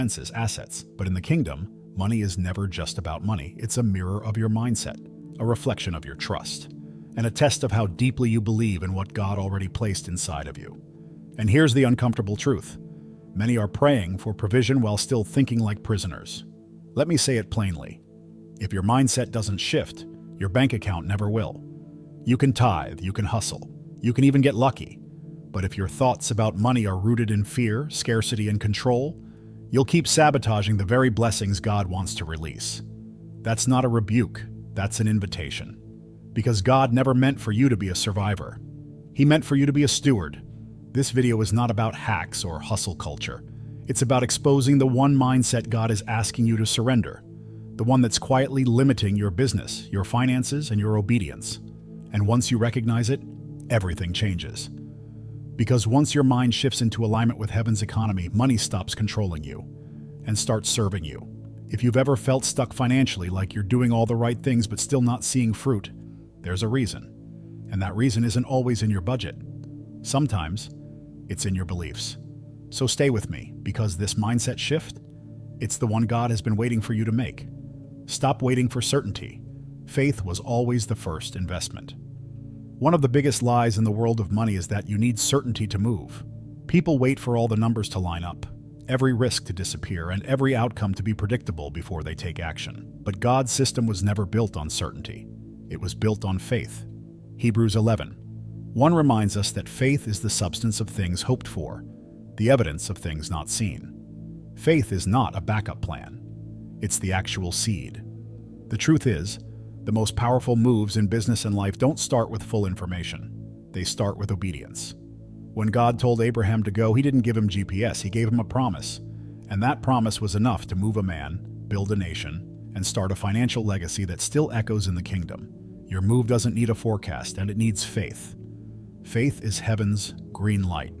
expenses, assets. But in the kingdom, money is never just about money. It's a mirror of your mindset, a reflection of your trust, and a test of how deeply you believe in what God already placed inside of you. And here's the uncomfortable truth. Many are praying for provision while still thinking like prisoners. Let me say it plainly. If your mindset doesn't shift, your bank account never will. You can tithe, you can hustle, you can even get lucky. But if your thoughts about money are rooted in fear, scarcity, and control, you'll keep sabotaging the very blessings God wants to release. That's not a rebuke, that's an invitation. Because God never meant for you to be a survivor. He meant for you to be a steward. This video is not about hacks or hustle culture. It's about exposing the one mindset God is asking you to surrender, the one that's quietly limiting your business, your finances, and your obedience. And once you recognize it, everything changes. Because once your mind shifts into alignment with heaven's economy, money stops controlling you and starts serving you. If you've ever felt stuck financially, like you're doing all the right things but still not seeing fruit, there's a reason. And that reason isn't always in your budget. Sometimes it's in your beliefs. So stay with me, because this mindset shift, it's the one God has been waiting for you to make. Stop waiting for certainty. Faith was always the first investment. One of the biggest lies in the world of money is that you need certainty to move. People wait for all the numbers to line up, every risk to disappear, and every outcome to be predictable before they take action. But God's system was never built on certainty. It was built on faith. Hebrews 11:1 reminds us that faith is the substance of things hoped for, the evidence of things not seen. Faith is not a backup plan. It's the actual seed. The truth is, the most powerful moves in business and life don't start with full information. They start with obedience. When God told Abraham to go, he didn't give him GPS, he gave him a promise. And that promise was enough to move a man, build a nation, and start a financial legacy that still echoes in the kingdom. Your move doesn't need a forecast, and it needs faith. Faith is heaven's green light.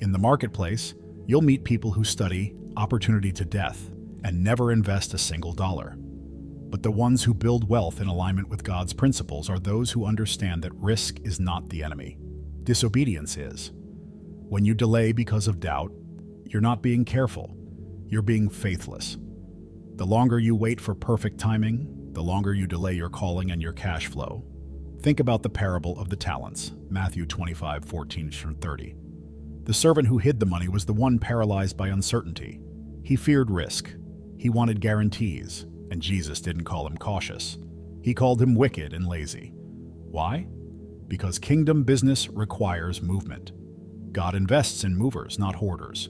In the marketplace, you'll meet people who study opportunity to death and never invest a single dollar. But the ones who build wealth in alignment with God's principles are those who understand that risk is not the enemy. Disobedience is. When you delay because of doubt, you're not being careful, you're being faithless. The longer you wait for perfect timing, the longer you delay your calling and your cash flow. Think about the parable of the talents, Matthew 25:14-30. The servant who hid the money was the one paralyzed by uncertainty. He feared risk. He wanted guarantees, and Jesus didn't call him cautious. He called him wicked and lazy. Why? Because kingdom business requires movement. God invests in movers, not hoarders.